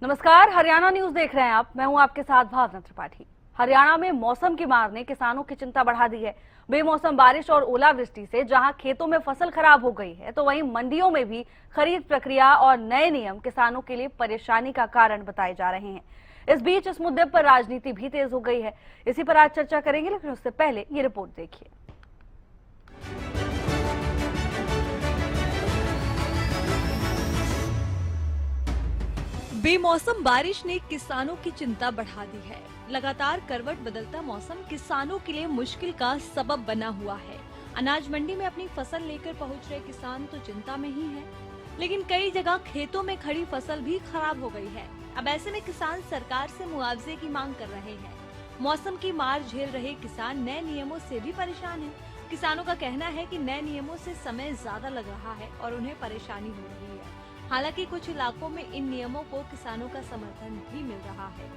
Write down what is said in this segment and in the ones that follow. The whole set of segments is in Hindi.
नमस्कार, हरियाणा न्यूज देख रहे हैं आप। मैं हूं आपके साथ भावना त्रिपाठी। हरियाणा में मौसम की मार ने किसानों की चिंता बढ़ा दी है। बेमौसम बारिश और ओलावृष्टि से जहां खेतों में फसल खराब हो गई है, तो वहीं मंडियों में भी खरीद प्रक्रिया और नए नियम किसानों के लिए परेशानी का कारण बताए जा रहे हैं। इस बीच इस मुद्दे पर राजनीति भी तेज हो गई है। इसी पर आज चर्चा करेंगे, लेकिन उससे पहले ये रिपोर्ट देखिए। बेमौसम बारिश ने किसानों की चिंता बढ़ा दी है। लगातार करवट बदलता मौसम किसानों के लिए मुश्किल का सबब बना हुआ है। अनाज मंडी में अपनी फसल लेकर पहुंच रहे किसान तो चिंता में ही है, लेकिन कई जगह खेतों में खड़ी फसल भी खराब हो गई है। अब ऐसे में किसान सरकार से मुआवजे की मांग कर रहे हैं। मौसम की मार झेल रहे किसान नए नियमों से भी परेशान हैं। किसानों का कहना है कि नए नियमों से समय ज्यादा लग रहा है और उन्हें परेशानी हो रही है। हालांकि कुछ इलाकों में इन नियमों को किसानों का समर्थन भी मिल रहा है।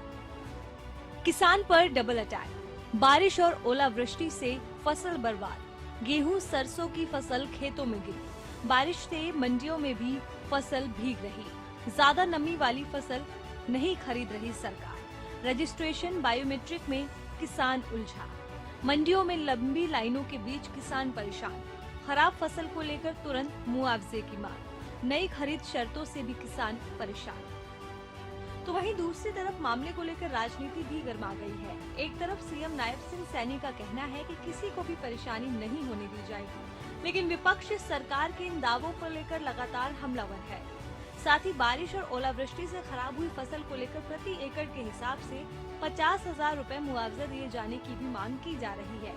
किसान पर डबल अटैक। बारिश और ओलावृष्टि से फसल बर्बाद। गेहूं सरसों की फसल खेतों में गिरी। बारिश से मंडियों में भी फसल भीग रही। ज्यादा नमी वाली फसल नहीं खरीद रही सरकार। रजिस्ट्रेशन बायोमेट्रिक में किसान उलझा। मंडियों में लंबी लाइनों के बीच किसान परेशान। खराब फसल को लेकर तुरंत मुआवजे की मांग। नई खरीद शर्तों से भी किसान परेशान। तो वहीं दूसरी तरफ मामले को लेकर राजनीति भी गर्मा गई है। एक तरफ सीएम नायब सिंह सैनी का कहना है कि किसी को भी परेशानी नहीं होने दी जाएगी, लेकिन विपक्ष सरकार के इन दावों को लेकर लगातार हमलावर है। साथ ही बारिश और ओलावृष्टि से खराब हुई फसल को लेकर प्रति एकड़ के हिसाब से 50,000 रुपए मुआवजा दिए जाने की भी मांग की जा रही है।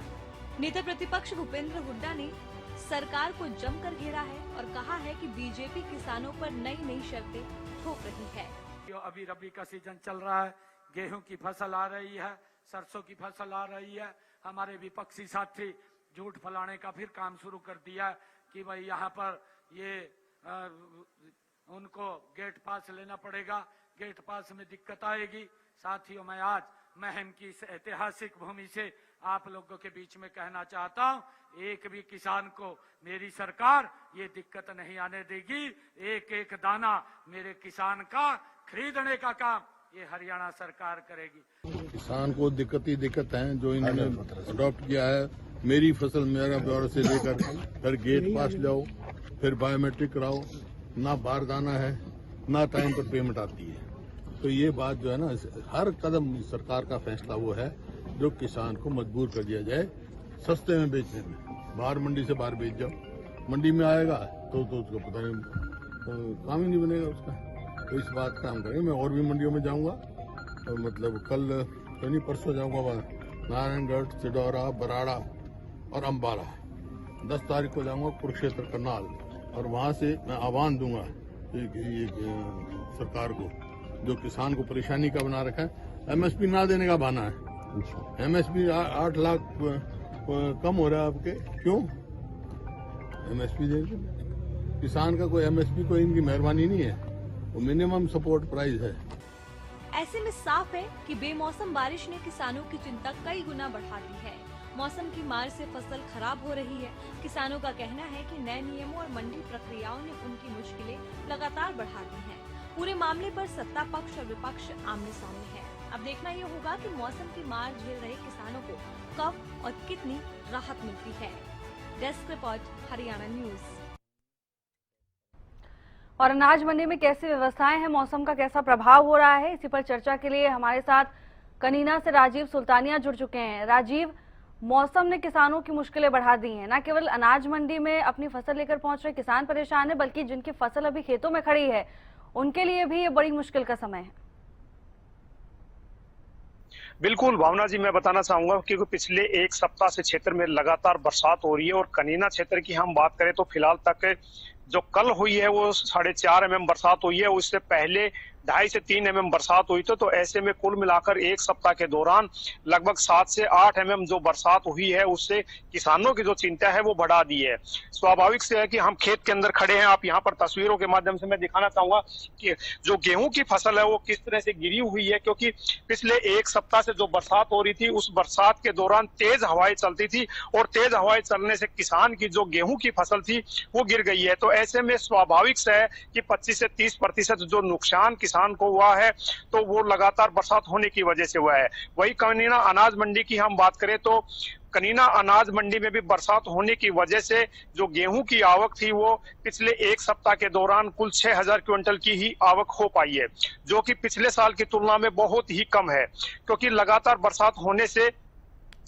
नेता प्रतिपक्ष भूपेंद्र हुड्डा ने सरकार को जमकर घेरा है और कहा है कि बीजेपी किसानों पर नई शर्तें थोप रही है। अभी रबी का सीजन चल रहा है, गेहूं की फसल आ रही है, सरसों की फसल आ रही है। हमारे विपक्षी साथी झूठ फैलाने का फिर काम शुरू कर दिया कि भाई यहाँ पर ये उनको गेट पास लेना पड़ेगा, गेट पास में दिक्कत आएगी। साथियों, मैं आज महम की इस ऐतिहासिक भूमि से आप लोगों के बीच में कहना चाहता हूं, एक भी किसान को मेरी सरकार ये दिक्कत नहीं आने देगी। एक एक दाना मेरे किसान का खरीदने का काम ये हरियाणा सरकार करेगी। किसान को दिक्कत ही दिक्कत है जो इन्होंने अडॉप्ट किया है। मेरी फसल मेरा ब्यौरा से लेकर फिर गेट पास जाओ, फिर बायोमेट्रिक कराओ, ना बारदाना है ना टाइम पर पेमेंट आती है। तो ये बात जो है ना, हर कदम सरकार का फैसला वो है जो किसान को मजबूर कर दिया जाए सस्ते में बेचने में। बाहर मंडी से बाहर बेच जाओ, मंडी में आएगा तो उसको पता नहीं, काम ही नहीं बनेगा उसका। तो इस बात का हम करेंगे। मैं और भी मंडियों में जाऊंगा, तो मतलब कल तो नहीं परसों जाऊंगा नारायणगढ़, चिडौरा, बराड़ा और अम्बाला। 10 तारीख को जाऊंगा कुरुक्षेत्र, करनाल, और वहां से मैं आह्वान दूंगा ये सरकार को जो किसान को परेशानी का बना रखा है। एमएसपी ना देने का बहाना है। एमएसपी 8 लाख कम हो रहा है आपके, क्यों? एमएसपी देंगे किसान का, कोई एमएसपी कोई इनकी मेहरबानी नहीं है, वो मिनिमम सपोर्ट प्राइस है। ऐसे में साफ है कि बेमौसम बारिश ने किसानों की चिंता कई गुना बढ़ा दी है। मौसम की मार से फसल खराब हो रही है। किसानों का कहना है कि नए नियमों और मंडी प्रक्रियाओं ने उनकी मुश्किलें लगातार बढ़ा दी हैं। पूरे मामले पर सत्ता पक्ष और विपक्ष आमने सामने है। अब देखना ये होगा कि मौसम की मार झेल रहे किसानों को कब और कितनी राहत मिलती है। Desk report, Haryana news. और अनाज मंडी में कैसी व्यवस्थाएं हैं, मौसम का कैसा प्रभाव हो रहा है, इसी पर चर्चा के लिए हमारे साथ कनीना से राजीव सुल्तानिया जुड़ चुके हैं। राजीव, मौसम ने किसानों की मुश्किलें बढ़ा दी हैं। न केवल अनाज मंडी में अपनी फसल लेकर पहुंच रहे किसान परेशान है, बल्कि जिनकी फसल अभी खेतों में खड़ी है उनके लिए भी ये बड़ी मुश्किल का समय है। बिल्कुल भावना जी, मैं बताना चाहूंगा क्योंकि पिछले एक सप्ताह से क्षेत्र में लगातार बरसात हो रही है। और कनीना क्षेत्र की हम बात करें तो फिलहाल तक जो कल हुई है वो 4.5 mm बरसात हुई है। उससे पहले 2.5 से 3 mm बरसात हुई थी। तो ऐसे में कुल मिलाकर एक सप्ताह के दौरान लगभग 7 से 8 mm जो बरसात हुई है उससे किसानों की जो चिंता है वो बढ़ा दी है। स्वाभाविक से है कि हम खेत के अंदर खड़े हैं। आप यहाँ पर तस्वीरों के माध्यम से मैं दिखाना चाहूंगा कि जो गेहूं की फसल है वो किस तरह से गिरी हुई है, क्योंकि पिछले एक सप्ताह से जो बरसात हो रही थी उस बरसात के दौरान तेज हवाएं चलती थी और तेज हवाएं चलने से किसान की जो गेहूं की फसल थी वो गिर गई है। तो ऐसे में स्वाभाविक से है कि 25 से 30% जो नुकसान किसान को हुआ है तो वो लगातार बरसात होने की वजह से हुआ है। वही कनीना अनाज मंडी की हम बात करें तो कनीना अनाज मंडी में भी बरसात होने की वजह से जो गेहूं की आवक थी वो पिछले एक सप्ताह के दौरान कुल 6000 क्विंटल की ही आवक हो पाई है, जो कि पिछले साल की तुलना में बहुत ही कम है, क्योंकि लगातार बरसात होने से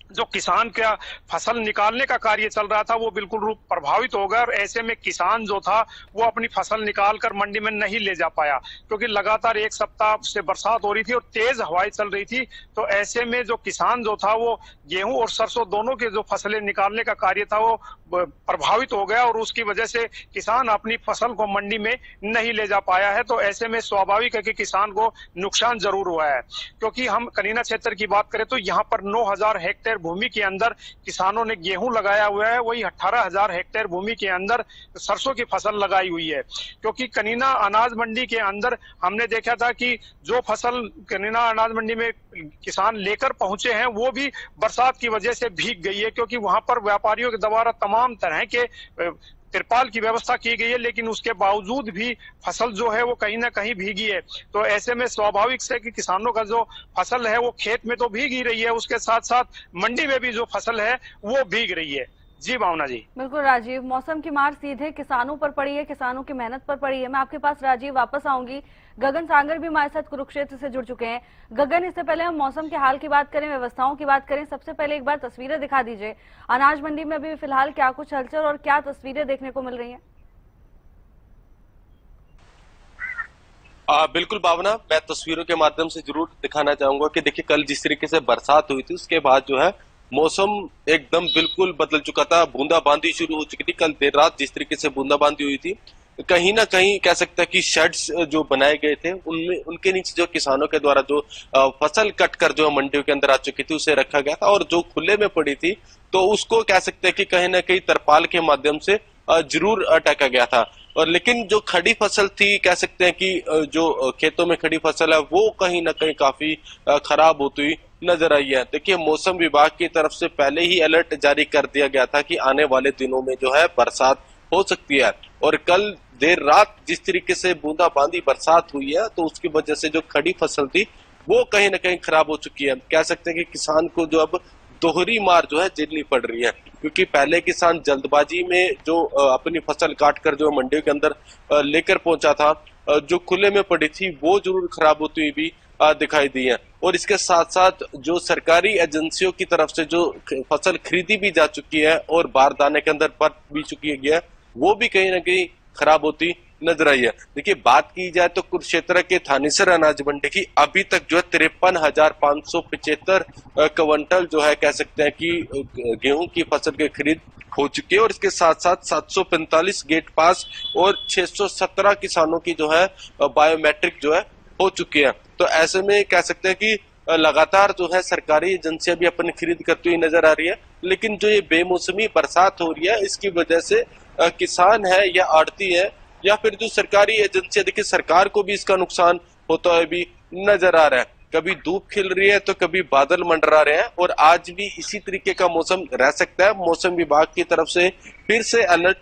जो किसान का फसल निकालने का कार्य चल रहा था वो बिल्कुल रूप प्रभावित हो गया और ऐसे में किसान जो था वो अपनी फसल निकाल कर मंडी में नहीं ले जा पाया, क्योंकि लगातार एक सप्ताह से बरसात हो रही थी और तेज हवाएं चल रही थी। तो ऐसे में जो किसान जो था वो गेहूं और सरसों दोनों के जो फसलें निकालने का कार्य था वो प्रभावित हो गया और उसकी वजह से किसान अपनी फसल को मंडी में नहीं ले जा पाया है। तो ऐसे में स्वाभाविक है कि किसान को नुकसान जरूर हुआ है, क्योंकि हम कनीना क्षेत्र की बात करें तो यहाँ पर 9000 हेक्टेयर भूमि के अंदर किसानों ने गेहूं लगाया हुआ है, वही 18000 हेक्टेयर भूमि के अंदर सरसों की फसल लगाई हुई है। क्योंकि कनीना अनाज मंडी के अंदर हमने देखा था कि जो फसल कनीना अनाज मंडी में किसान लेकर पहुंचे हैं वो भी बरसात की वजह से भीग गई है, क्योंकि वहां पर व्यापारियों के द्वारा तमाम तरह के तिरपाल की व्यवस्था की गई है, लेकिन उसके बावजूद भी फसल जो है वो कहीं ना कहीं भीगी है। तो ऐसे में स्वाभाविक से कि किसानों का जो फसल है वो खेत में तो भीग ही रही है, उसके साथ साथ मंडी में भी जो फसल है वो भीग रही है। जी भावना जी। बिल्कुल राजीव, मौसम की मार सीधे किसानों पर पड़ी है, किसानों की मेहनत पर पड़ी है। मैं आपके पास राजीव वापस आऊंगी। गगन सांगर भी हमारे साथ कुरुक्षेत्र से जुड़ चुके हैं। गगन, इससे पहले हम मौसम के हाल की बात करें, व्यवस्थाओं की बात करें, सबसे पहले एक बार तस्वीरें दिखा दीजिए। अनाज मंडी में अभी फिलहाल क्या कुछ हलचल और क्या तस्वीरें देखने को मिल रही है? बिल्कुल भावना, मैं तस्वीरों के माध्यम से जरूर दिखाना चाहूंगा कि देखिए कल जिस तरीके से बरसात हुई थी उसके बाद जो है मौसम एकदम बिल्कुल बदल चुका था। बूंदाबांदी शुरू हो चुकी थी। कल देर रात जिस तरीके से बूंदाबांदी हुई थी, कहीं ना कहीं कह सकते हैं कि शेड्स जो बनाए गए थे उनमें उनके नीचे जो किसानों के द्वारा जो फसल कट कर जो मंडियों के अंदर आ चुकी थी उसे रखा गया था, और जो खुले में पड़ी थी तो उसको कह सकते हैं कि कहीं ना कहीं तरपाल के माध्यम से जरूर ढका गया था। और लेकिन जो खड़ी फसल थी, कह सकते हैं कि जो खेतों में खड़ी फसल है वो कहीं ना कहीं काफी खराब होती हुई नजर आई है। देखिए मौसम विभाग की तरफ से पहले ही अलर्ट जारी कर दिया गया था कि आने वाले दिनों में जो है बरसात हो सकती है, और कल देर रात जिस तरीके से बूंदाबांदी बरसात हुई है तो उसकी वजह से जो खड़ी फसल थी वो कहीं ना कहीं खराब हो चुकी है। कह सकते हैं कि किसान को जो अब दोहरी मार जो है झेलनी पड़ रही है, क्योंकि पहले किसान जल्दबाजी में जो अपनी फसल काट कर जो मंडियों के अंदर लेकर पहुंचा था, जो खुले में पड़ी थी वो जरूर खराब होती हुई भी दिखाई दी है। और इसके साथ साथ जो सरकारी एजेंसियों की तरफ से जो फसल खरीदी भी जा चुकी है और बारदाने के अंदर पड़ भी चुकी है वो भी कहीं ना कहीं खराब होती नजर आई है। देखिए बात की जाए तो कुरुक्षेत्र के थानेसर अनाज मंडी की अभी तक जो है 53,575 क्विंटल जो है कह सकते हैं कि गेहूं की फसल की खरीद हो चुकी है, और इसके साथ साथ 745 गेट पास और 617 किसानों की जो है बायोमेट्रिक जो है हो चुकी है। तो ऐसे में कह सकते हैं कि लगातार जो है सरकारी एजेंसियां भी अपनी खरीद करती हुई नजर आ रही है, लेकिन जो ये बेमौसमी बरसात हो रही है इसकी वजह से किसान है या आड़ती है या फिर जो सरकारी एजेंसियां, देखिए सरकार को भी इसका नुकसान होता है भी नजर आ रहा है। कभी धूप खिल रही है तो कभी बादल मंडरा रहे हैं, और आज भी इसी तरीके का मौसम रह सकता है। मौसम विभाग की तरफ से फिर से अलर्ट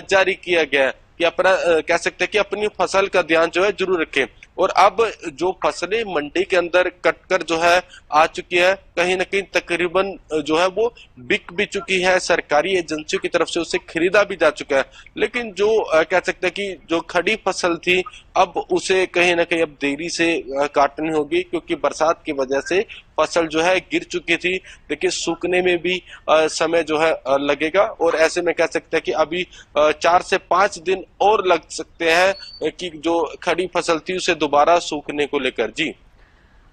जारी किया गया है कि अपना कह सकते हैं कि अपनी फसल का ध्यान जो है जरूर रखें। और अब जो फसलें मंडी के अंदर कटकर जो है आ चुकी है, कहीं ना कहीं तकरीबन जो है वो बिक भी चुकी है, सरकारी एजेंसियों की तरफ से उसे खरीदा भी जा चुका है, लेकिन जो कह सकते हैं कि जो खड़ी फसल थी अब उसे कहीं ना कहीं अब देरी से काटनी होगी, क्योंकि बरसात की वजह से फसल जो है गिर चुकी थी। देखिए सूखने में भी समय जो है लगेगा, और ऐसे में कह सकते हैं कि अभी 4 से 5 दिन और लग सकते हैं कि जो खड़ी फसल थी उसे दोबारा सूखने को लेकर। जी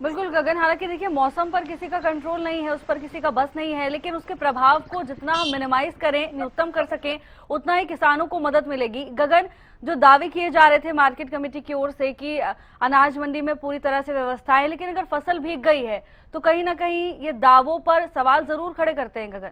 बिल्कुल गगन, हालांकि देखिए मौसम पर किसी का कंट्रोल नहीं है, उस पर किसी का बस नहीं है, लेकिन उसके प्रभाव को जितना हम मिनिमाइज करें, न्यूनतम कर सकें, उतना ही किसानों को मदद मिलेगी। गगन, जो दावे किए जा रहे थे मार्केट कमेटी की ओर से कि अनाज मंडी में पूरी तरह से व्यवस्था है, लेकिन अगर फसल भीग गई है तो कहीं ना कहीं ये दावों पर सवाल जरूर खड़े करते हैं। गगन,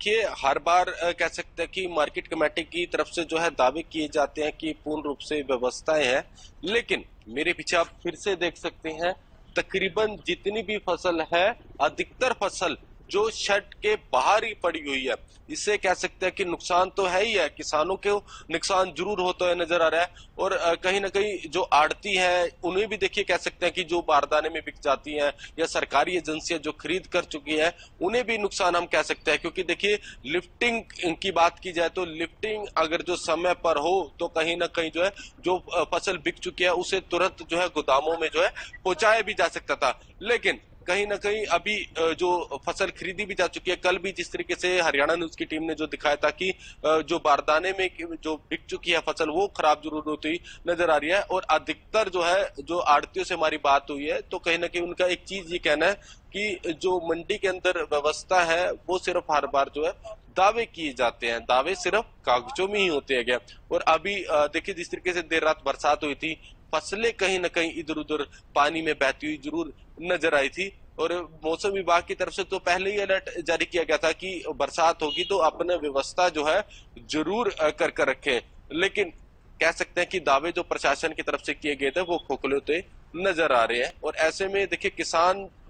कि हर बार कह सकते हैं कि मार्केट कमेटी की तरफ से जो है दावे किए जाते हैं कि पूर्ण रूप से व्यवस्थाएं हैं, लेकिन मेरे पीछे आप फिर से देख सकते हैं तकरीबन जितनी भी फसल है अधिकतर फसल जो शेड के बाहर ही पड़ी हुई है। इससे कह सकते हैं कि नुकसान तो है ही है, किसानों को नुकसान जरूर होता है नजर आ रहा है। और कहीं ना कहीं जो आड़ती है उन्हें भी देखिए कह सकते हैं कि जो बारदाने में बिक जाती हैं या सरकारी एजेंसियां जो खरीद कर चुकी है उन्हें भी नुकसान हम कह सकते हैं। क्योंकि देखिए लिफ्टिंग की बात की जाए तो लिफ्टिंग अगर जो समय पर हो तो कहीं ना कहीं जो है जो फसल बिक चुकी है उसे तुरंत जो है गोदामों में जो है पहुंचाया भी जा सकता था। लेकिन कहीं ना कहीं अभी जो फसल खरीदी भी जा चुकी है, कल भी जिस तरीके से हरियाणा न्यूज की टीम ने जो दिखाया था कि जो बारदाने में जो बिक चुकी है फसल वो खराब जरूर होती नजर आ रही है। और अधिकतर जो है जो आड़तियों से हमारी बात हुई है तो कहीं ना कहीं उनका एक चीज ये कहना है कि जो मंडी के अंदर व्यवस्था है वो सिर्फ हर बार जो है दावे किए जाते हैं, दावे सिर्फ कागजों में ही होते हैं क्या। और अभी देखिए जिस तरीके से देर रात बरसात हुई थी, फसलें कहीं ना कहीं इधर उधर पानी में बहती हुई जरूर नजर आई थी। और मौसम विभाग की तरफ से तो पहले ही अलर्ट जारी किया गया था कि बरसात होगी तो अपने व्यवस्था जो है जरूर कर रखें। लेकिन कह सकते हैं कि दावे जो प्रशासन की तरफ से किए गए थे वो खोखले होते नजर आ रहे हैं। और ऐसे में देखिए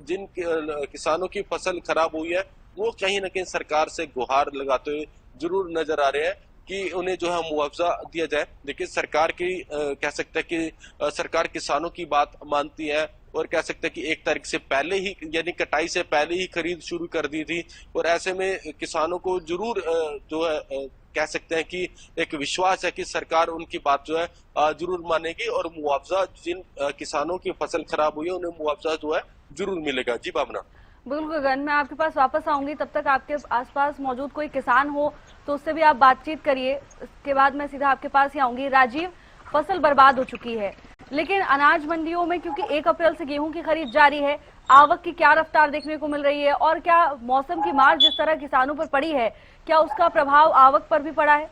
जिन किसानों की फसल खराब हुई है वो कहीं ना कहीं सरकार से गुहार लगाते हुए जरूर नजर आ रहे हैं कि उन्हें जो है मुआवजा दिया जाए। देखिए सरकार की कह सकते हैं कि सरकार किसानों की बात मानती है और कह सकते हैं कि 1 तारीख से पहले ही यानी कटाई से पहले ही खरीद शुरू कर दी थी। और ऐसे में किसानों को जरूर जो है कह सकते हैं कि एक विश्वास है कि सरकार उनकी बात जो है जरूर मानेगी और मुआवजा जिन किसानों की फसल खराब हुई है उन्हें मुआवजा जो है जरूर मिलेगा। जी भावना। बिल्कुल गगन, मैं आपके पास वापस आऊंगी, तब तक आपके आसपास मौजूद कोई किसान हो तो उससे भी आप बातचीत करिए। इसके बाद मैं सीधा आपके पास ही आऊंगी। राजीव, फसल बर्बाद हो चुकी है लेकिन अनाज मंडियों में क्योंकि 1 अप्रैल से गेहूं की खरीद जारी है, आवक की क्या रफ्तार देखने को मिल रही है और क्या मौसम की मार जिस तरह किसानों पर पड़ी है क्या उसका प्रभाव आवक पर भी पड़ा है?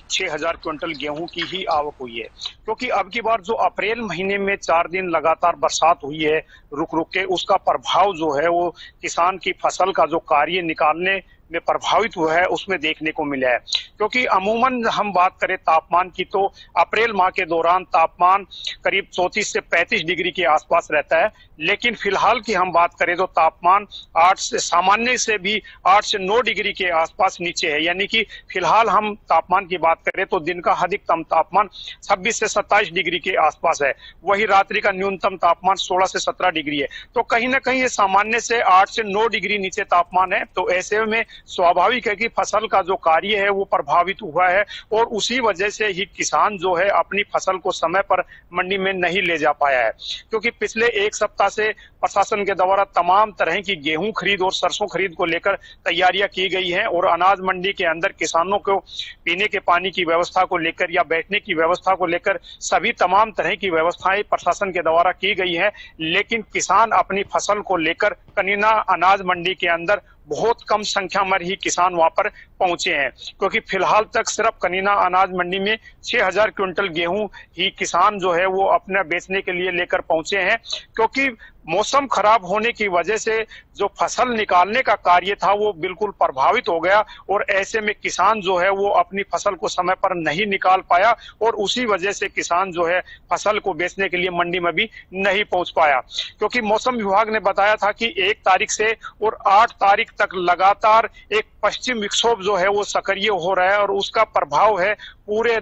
6,000 क्विंटल गेहूं की ही आवक हुई है, क्योंकि अब की बार जो अप्रैल महीने में 4 दिन लगातार बरसात हुई है रुक रुक के, उसका प्रभाव जो है वो किसान की फसल का जो कार्य निकालने में प्रभावित हुआ है उसमें देखने को मिला है। क्योंकि अमूमन हम बात करें तापमान की तो अप्रैल माह के दौरान तापमान करीब 34 से 35 डिग्री के आसपास रहता है, लेकिन फिलहाल की हम बात करें तो तापमान 8 से सामान्य से भी 8 से 9 डिग्री के आसपास नीचे है। यानी कि फिलहाल हम तापमान की बात करें तो दिन का अधिकतम तापमान 26 से 27 डिग्री के आसपास है, वही रात्रि का न्यूनतम तापमान 16 से 17 डिग्री है। तो कहीं ना कहीं ये सामान्य से 8 से 9 डिग्री नीचे तापमान है। तो ऐसे में स्वाभाविक है कि फसल का जो कार्य है वो प्रभावित हुआ है और उसी वजह से ही किसान जो है अपनी फसल को समय पर मंडी में नहीं ले जा पाया है। क्योंकि पिछले 1 सप्ताह से प्रशासन के द्वारा तमाम तरह की गेहूं खरीद और सरसों खरीद को लेकर तैयारियां की गई हैं और अनाज मंडी के अंदर किसानों को पीने के पानी की व्यवस्था को लेकर या बैठने की व्यवस्था को लेकर सभी तमाम तरह की व्यवस्थाएं प्रशासन के द्वारा की गई है। लेकिन किसान अपनी फसल को लेकर कनीना अनाज मंडी के अंदर बहुत कम संख्या में ही किसान वहां पर पहुंचे हैं, क्योंकि फिलहाल तक सिर्फ कनीना अनाज मंडी में 6,000 क्विंटल गेहूं ही किसान जो है वो अपने बेचने के लिए लेकर पहुंचे हैं। क्योंकि मौसम खराब होने की वजह से जो फसल निकालने का कार्य था वो बिल्कुल प्रभावित हो गया और ऐसे में किसान जो है वो अपनी फसल को समय पर नहीं निकाल पाया और उसी वजह से किसान जो है फसल को बेचने के लिए मंडी में भी नहीं पहुंच पाया। क्योंकि मौसम विभाग ने बताया था कि 1 तारीख से और 8 तारीख तक लगातार एक पश्चिम विक्षोभ जो है वो सक्रिय हो रहा है और उसका प्रभाव है पूरे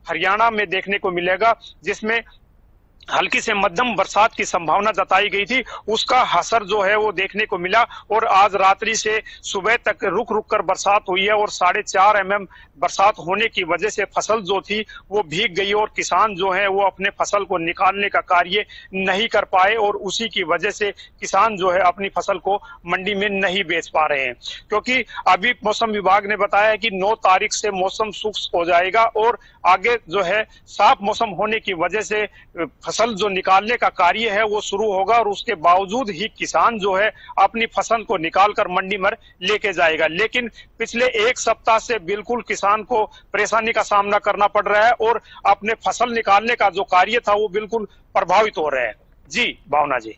हरियाणा में देखने को मिलेगा, जिसमें हल्की से मध्यम बरसात की संभावना जताई गई थी। उसका असर जो है वो देखने को मिला और आज रात्रि से सुबह तक रुक रुक कर बरसात हुई है और 4.5 mm बरसात होने की वजह से फसल जो थी वो भीग गई और किसान जो है वो अपने फसल को निकालने का कार्य नहीं कर पाए और उसी की वजह से किसान जो है अपनी फसल को मंडी में नहीं बेच पा रहे हैं। क्योंकि अभी मौसम विभाग ने बताया है कि 9 तारीख से मौसम शुष्क हो जाएगा और आगे जो है साफ मौसम होने की वजह से फसल जो निकालने का कार्य है वो शुरू होगा और उसके बावजूद ही किसान जो है अपनी फसल को निकाल कर मंडी में लेके जाएगा। लेकिन पिछले 1 सप्ताह से बिल्कुल किसान को परेशानी का सामना करना पड़ रहा है और अपने फसल निकालने का जो कार्य था वो बिल्कुल प्रभावित हो रहे हैं। जी भावना जी।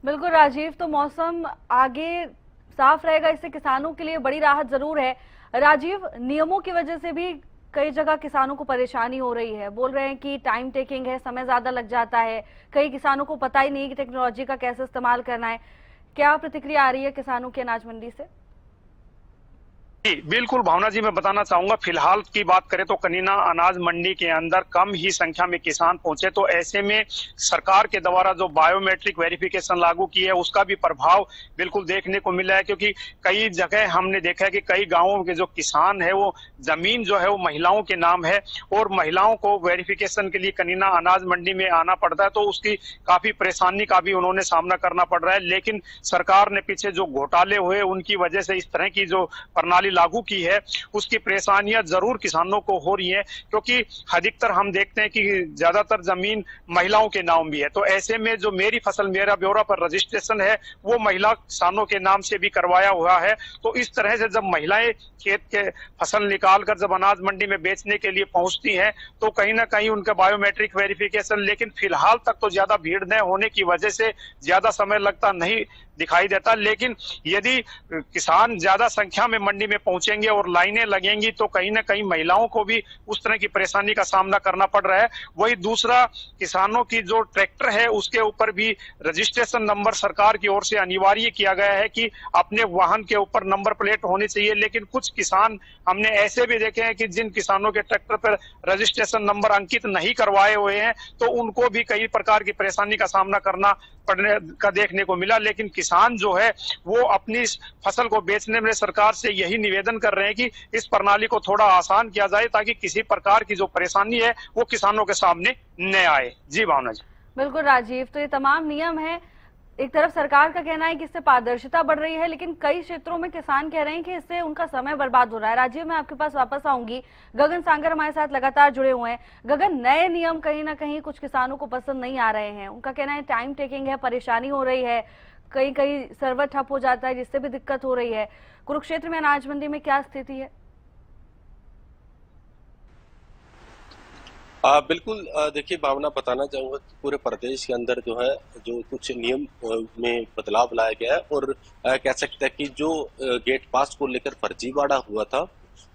बिल्कुल राजीव, तो मौसम आगे साफ रहेगा, इससे किसानों के लिए बड़ी राहत जरूर है। राजीव, नियमों की वजह से भी कई जगह किसानों को परेशानी हो रही है, बोल रहे हैं कि टाइम टेकिंग है, समय ज्यादा लग जाता है, कई किसानों को पता ही नहीं कि टेक्नोलॉजी का कैसे इस्तेमाल करना है। क्या प्रतिक्रिया आ रही है किसानों की अनाज मंडी से? जी बिल्कुल भावना जी, मैं बताना चाहूंगा फिलहाल की बात करें तो कनीना अनाज मंडी के अंदर कम ही संख्या में किसान पहुंचे, तो ऐसे में सरकार के द्वारा जो बायोमेट्रिक वेरिफिकेशन लागू की है उसका भी प्रभाव बिल्कुल देखने को मिला है, क्योंकि कई जगह हमने देखा है कि कई गांवों के जो किसान है वो जमीन जो है वो महिलाओं के नाम है और महिलाओं को वेरिफिकेशन के लिए कनीना अनाज मंडी में आना पड़ता है, तो उसकी काफी परेशानी का भी उन्होंने सामना करना पड़ रहा है। लेकिन सरकार ने पीछे जो घोटाले हुए उनकी वजह से इस तरह की जो प्रणाली लागू की है उसकी परेशानियां जरूर किसानों को हो रही है, क्योंकि अधिकतर हम देखते हैं कि ज्यादातर जमीन महिलाओं के नाम भी है। तो ऐसे में जो मेरी फसल मेरा ब्यौरा पर रजिस्ट्रेशन है वो महिला किसानों के नाम से भी करवाया हुआ है। तो इस तरह से जब महिलाएं खेत के फसल निकाल कर जब अनाज मंडी में बेचने के लिए पहुंचती हैं तो कहीं ना कहीं उनका बायोमेट्रिक वेरिफिकेशन, लेकिन फिलहाल तक तो ज्यादा भीड़ न होने की वजह से ज्यादा समय लगता नहीं दिखाई देता। लेकिन यदि किसान ज्यादा संख्या में मंडी में पहुंचेंगे और लाइनें लगेंगी तो कहीं ना कहीं महिलाओं को भी उस तरह की परेशानी का सामना करना पड़ रहा है। वही दूसरा, किसानों की जो ट्रैक्टर है उसके ऊपर भी रजिस्ट्रेशन नंबर सरकार की ओर से अनिवार्य किया गया है कि अपने वाहन के ऊपर नंबर प्लेट होनी चाहिए। लेकिन कुछ किसान हमने ऐसे भी देखे हैं कि जिन किसानों के ट्रैक्टर पर रजिस्ट्रेशन नंबर अंकित नहीं करवाए हुए हैं तो उनको भी कई प्रकार की परेशानी का सामना करना पड़ने का देखने को मिला। लेकिन किसान जो है वो अपनी फसल को बेचने में सरकार से यही निवेदन कर रहे हैं कि इस प्रणाली को थोड़ा आसान किया जाए ताकि किसी प्रकार की जो परेशानी है वो किसानों के सामने न आए। जी भावना जी। बिल्कुल राजीव, तो ये तमाम नियम है, एक तरफ सरकार का कहना है कि इससे पारदर्शिता बढ़ रही है, लेकिन कई क्षेत्रों में किसान कह रहे हैं कि इससे उनका समय बर्बाद हो रहा है। राजीव, मैं आपके पास वापस आऊंगी। गगन सांगर हमारे साथ लगातार जुड़े हुए हैं। गगन, नए नियम कहीं ना कहीं कुछ किसानों को पसंद नहीं आ रहे हैं, उनका कहना है टाइम टेकिंग है, परेशानी हो रही है, कहीं कहीं सर्वर ठप हो जाता है जिससे भी दिक्कत हो रही है। कुरुक्षेत्र में अनाज मंडी में क्या स्थिति है? बिल्कुल, देखिए भावना, बताना चाहूंगा कि पूरे प्रदेश के अंदर जो है जो कुछ नियम में बदलाव लाया गया है और कह सकते हैं कि जो गेट पास को लेकर फर्जीवाड़ा हुआ था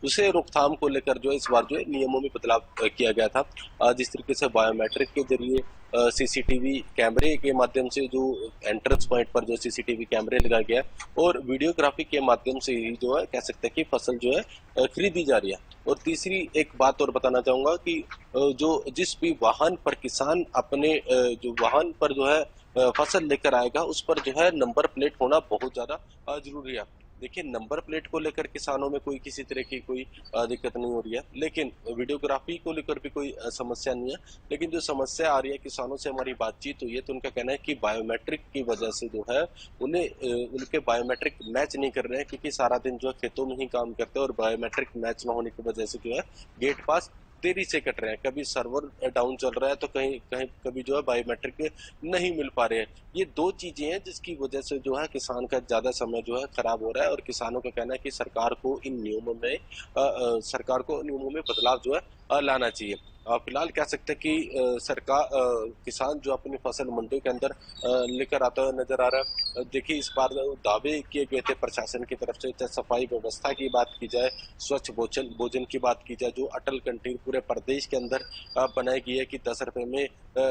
उसे रोकथाम को लेकर जो है इस बार जो है नियमों में बदलाव किया गया था। जिस तरीके से बायोमेट्रिक के जरिए सीसीटीवी कैमरे के माध्यम से जो एंट्रेंस पॉइंट पर जो सीसीटीवी कैमरे लगाया गया और वीडियोग्राफी के माध्यम से ही जो है कह सकते हैं कि फसल जो है खरीदी जा रही है। और तीसरी एक बात और बताना चाहूंगा कि जो जिस भी वाहन पर किसान अपने जो वाहन पर जो है फसल लेकर आएगा उस पर जो है नंबर प्लेट होना बहुत ज्यादा जरूरी है। देखिए, नंबर प्लेट को लेकर किसानों में कोई किसी तरह की कोई दिक्कत नहीं हो रही है, लेकिन वीडियोग्राफी को लेकर भी कोई समस्या नहीं है। लेकिन जो समस्या आ रही है, किसानों से हमारी बातचीत हुई है तो उनका कहना है कि बायोमेट्रिक की वजह से जो है उन्हें उनके बायोमेट्रिक मैच नहीं कर रहे हैं, क्योंकि सारा दिन जो है खेतों में ही काम करते हैं और बायोमेट्रिक मैच न होने की वजह से जो है गेट पास देरी से कट रहे हैं। कभी सर्वर डाउन चल रहा है तो कभी जो है बायोमेट्रिक नहीं मिल पा रहे हैं। ये दो चीजें हैं जिसकी वजह से जो है किसान का ज्यादा समय जो है खराब हो रहा है और किसानों का कहना है कि सरकार को इन नियमों में बदलाव जो है लाना चाहिए। फिलहाल कह सकते हैं कि सरकार किसान जो अपनी फसल मंडियों के अंदर लेकर आता हुआ नजर आ रहा है। देखिए, इस बार दावे किए गए थे प्रशासन की तरफ से, चाहे सफाई व्यवस्था की बात की जाए, स्वच्छ भोजन की बात की जाए, जो अटल कैंटीन पूरे प्रदेश के अंदर बनाई गई है कि 10 रुपए में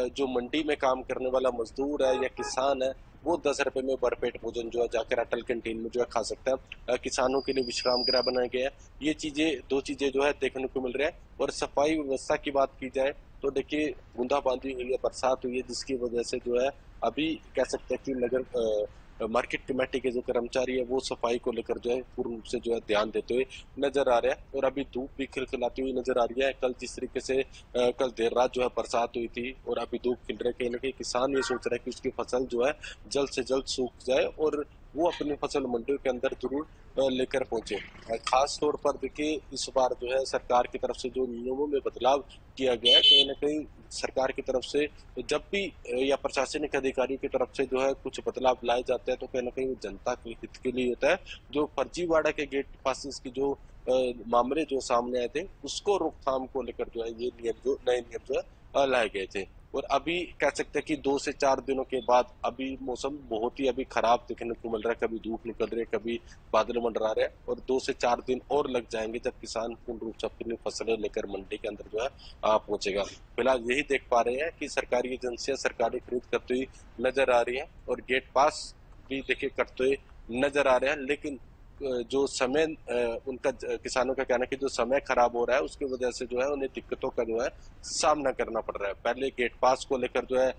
जो मंडी में काम करने वाला मजदूर है या किसान है वो 10 रुपए में भरपेट भोजन जो है जाकर अटल कैंटीन में जो है खा सकता है। किसानों के लिए विश्राम गृह बनाया गया है। ये दो चीजें जो है देखने को मिल रहा है। और सफाई व्यवस्था की बात की जाए तो देखिए, बूंदाबांदी हुई है, बरसात हुई है, जिसकी वजह से जो है अभी कह सकते हैं कि नगर मार्केट कमेटी के जो कर्मचारी है वो सफाई को लेकर जो है पूर्ण रूप से जो है ध्यान देते हुए नजर आ रहे हैं। और अभी धूप भी खिलखिलाती हुई नजर आ रही है। कल जिस तरीके से कल देर रात जो है बरसात हुई थी और अभी धूप खिल रही है, कहीं ना कहीं किसान ये सोच रहा है कि उसकी फसल जो है जल्द से जल्द सूख जाए और वो अपनी फसल मंडियों के अंदर जरूर लेकर पहुंचे। खास तौर पर देखिए, इस बार जो है सरकार की तरफ से जो नियमों में बदलाव किया गया है, कहीं ना कहीं सरकार की तरफ से जब भी या प्रशासनिक अधिकारियों की तरफ से जो है कुछ बदलाव लाए जाते हैं तो कहीं ना कहीं वो जनता के हित के लिए होता है। जो फर्जीवाड़ा के गेट पासिस की जो मामले जो सामने आए थे उसको रोकथाम को लेकर जो है ये नए नियम जो है लाए गए थे। और अभी कह सकते हैं कि 2 से 4 दिनों के बाद अभी मौसम बहुत ही अभी खराब देखने को मिल रहा है। कभी धूप निकल रही है, कभी बादल मंडरा रहे हैं, और 2 से 4 दिन और लग जाएंगे जब किसान पूर्ण रूप से अपनी फसलें लेकर मंडी के अंदर जो है पहुंचेगा। फिलहाल यही देख पा रहे हैं कि सरकारी एजेंसियां सरकारी खरीद करते हुए नजर आ रही है और गेट पास भी देखिए करते हुए नजर आ रहे हैं, लेकिन जो समय उनका किसानों का कहना है कि जो समय खराब हो रहा है उसकी वजह से जो है उन्हें दिक्कतों का जो है सामना करना पड़ रहा है। पहले गेट पास को लेकर जो है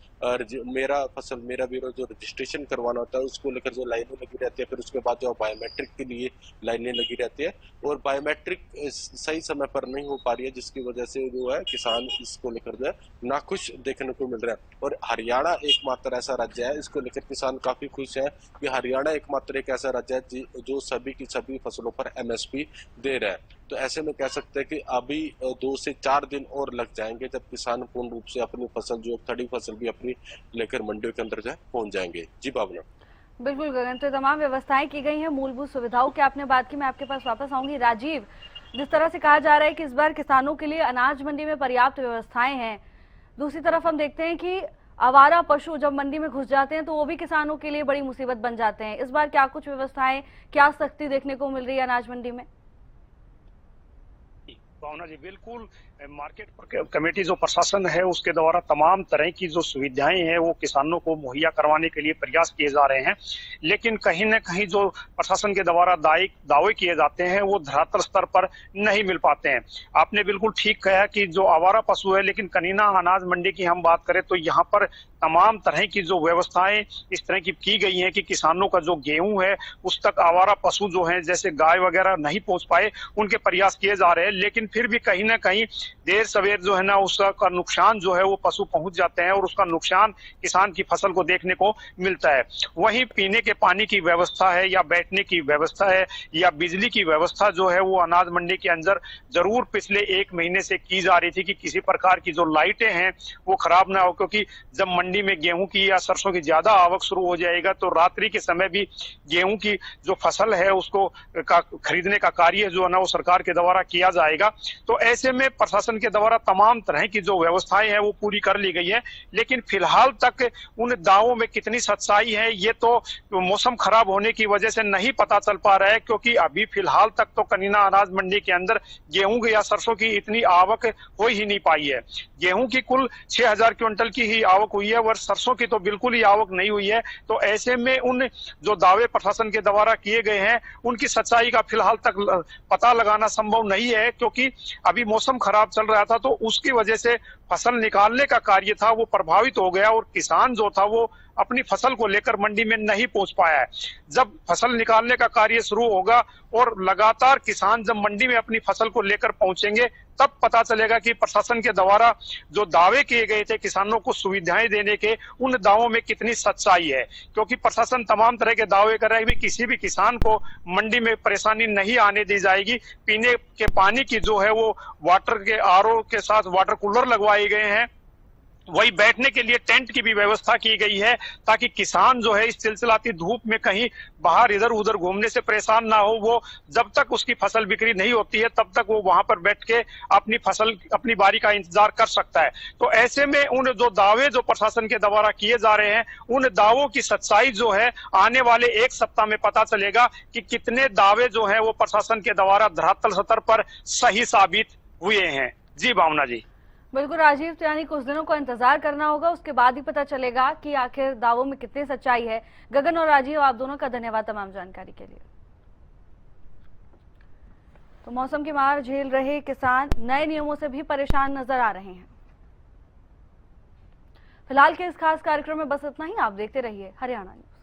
मेरा फसल मेरा ब्यूरो जो रजिस्ट्रेशन करवाना होता है उसको लेकर जो लाइनें लगी रहती है, फिर उसके बाद जो बायोमेट्रिक के लिए लाइनें लगी रहती है और बायोमेट्रिक सही समय पर नहीं हो पा रही है, जिसकी वजह से जो है किसान इसको लेकर जो है नाखुश देखने को मिल रहा है। और हरियाणा एकमात्र ऐसा राज्य है, इसको लेकर किसान काफी खुश है कि हरियाणा एकमात्र एक ऐसा राज्य है जो सभी की सभी फसलों पर MSP दे रहा है। तो ऐसे में कह सकते हैं कि अभी 2 से 4 दिन और लग जाएंगे जब किसान पूर्ण रूप से अपनी फसल जो खड़ी फसल भी अपनी लेकर मंडियों के अंदर जाए पहुंच जाएंगे। जी भावना। बिल्कुल गगन, तो तमाम व्यवस्थाएं की गई हैं मूलभूत सुविधाओं की आपने बात की। मैं आपके पास वापस आऊंगी। राजीव, जिस तरह से कहा जा रहा है कि इस बार किसानों के लिए अनाज मंडी में पर्याप्त व्यवस्थाएं हैं, दूसरी तरफ हम देखते हैं कि आवारा पशु जब मंडी में घुस जाते हैं तो वो भी किसानों के लिए बड़ी मुसीबत बन जाते हैं। इस बार क्या कुछ व्यवस्थाएं, क्या सख्ती देखने को मिल रही है अनाज मंडी में? भावना जी, बिल्कुल मार्केट कमेटी जो प्रशासन है उसके द्वारा तमाम तरह की जो सुविधाएं हैं वो किसानों को मुहैया करवाने के लिए प्रयास किए जा रहे हैं, लेकिन कहीं न कहीं जो प्रशासन के द्वारा दावे किए जाते हैं वो धरातल स्तर पर नहीं मिल पाते हैं। आपने बिल्कुल ठीक कहा कि जो आवारा पशु है, लेकिन कनीना अनाज मंडी की हम बात करें तो यहाँ पर तमाम तरह की जो व्यवस्थाएं इस तरह की गई हैं कि किसानों का जो गेहूं है उस तक आवारा पशु जो है जैसे गाय वगैरह नहीं पहुंच पाए, उनके प्रयास किए जा रहे हैं, लेकिन फिर भी कहीं ना कहीं देर सवेर जो है ना उसका नुकसान जो है वो पशु पहुंच जाते हैं और उसका नुकसान किसान की फसल को देखने को मिलता है। वहीं पीने के पानी की व्यवस्था है या बैठने की व्यवस्था है या बिजली की व्यवस्था जो है वो अनाज मंडी के अंदर जरूर पिछले 1 महीने से की जा रही थी कि किसी प्रकार की जो लाइटें हैं वो खराब ना हो, क्योंकि जब मंडी में गेहूं की या सरसों की ज्यादा आवक शुरू हो जाएगा तो रात्रि के समय भी गेहूं की जो फसल है उसको खरीदने का कार्य जो है ना वो सरकार के द्वारा किया जाएगा। तो ऐसे में प्रशासन के द्वारा तमाम तरह की जो व्यवस्थाएं हैं वो पूरी कर ली गई है, लेकिन फिलहाल तक उन दावों में कितनी सच्चाई है ये तो मौसम खराब होने की वजह से नहीं पता चल पा रहा है, क्योंकि अभी फिलहाल तक तो कनीना अनाज मंडी के अंदर गेहूं या सरसों की इतनी आवक हो ही नहीं पाई है। गेहूं की कुल 6000 क्विंटल की ही आवक हुई है और सरसों की तो बिल्कुल ही आवक नहीं हुई है। तो ऐसे में उन जो दावे प्रशासन के द्वारा किए गए हैं उनकी सच्चाई का फिलहाल तक पता लगाना संभव नहीं है, क्योंकि अभी मौसम खराब चल रहा था तो उसकी वजह से फसल निकालने का कार्य था वो प्रभावित हो गया और किसान जो था वो अपनी फसल को लेकर मंडी में नहीं पहुंच पाया है। जब फसल निकालने का कार्य शुरू होगा और लगातार किसान जब मंडी में अपनी फसल को लेकर पहुंचेंगे तब पता चलेगा कि प्रशासन के द्वारा जो दावे किए गए थे किसानों को सुविधाएं देने के, उन दावों में कितनी सच्चाई है, क्योंकि प्रशासन तमाम तरह के दावे कर रहा है कि किसी भी किसान को मंडी में परेशानी नहीं आने दी जाएगी। पीने के पानी की जो है वो वाटर के RO के साथ वाटर कूलर लगवाए गए हैं, वही बैठने के लिए टेंट की भी व्यवस्था की गई है ताकि किसान जो है इस चिलचिलाती धूप में कहीं बाहर इधर उधर घूमने से परेशान ना हो। वो जब तक उसकी फसल बिक्री नहीं होती है तब तक वो वहां पर बैठ के अपनी फसल अपनी बारी का इंतजार कर सकता है। तो ऐसे में उन जो दावे जो प्रशासन के द्वारा किए जा रहे हैं उन दावों की सच्चाई जो है आने वाले 1 सप्ताह में पता चलेगा कि कितने दावे जो है वो प्रशासन के द्वारा धरातल स्तर पर सही साबित हुए हैं। जी भावना जी। बिल्कुल राजीव, तो यानी कुछ दिनों को इंतजार करना होगा, उसके बाद ही पता चलेगा कि आखिर दावों में कितनी सच्चाई है। गगन और राजीव, आप दोनों का धन्यवाद तमाम जानकारी के लिए। तो मौसम की मार झेल रहे किसान नए नियमों से भी परेशान नजर आ रहे हैं। फिलहाल के इस खास कार्यक्रम में बस इतना ही। आप देखते रहिए हरियाणा न्यूज।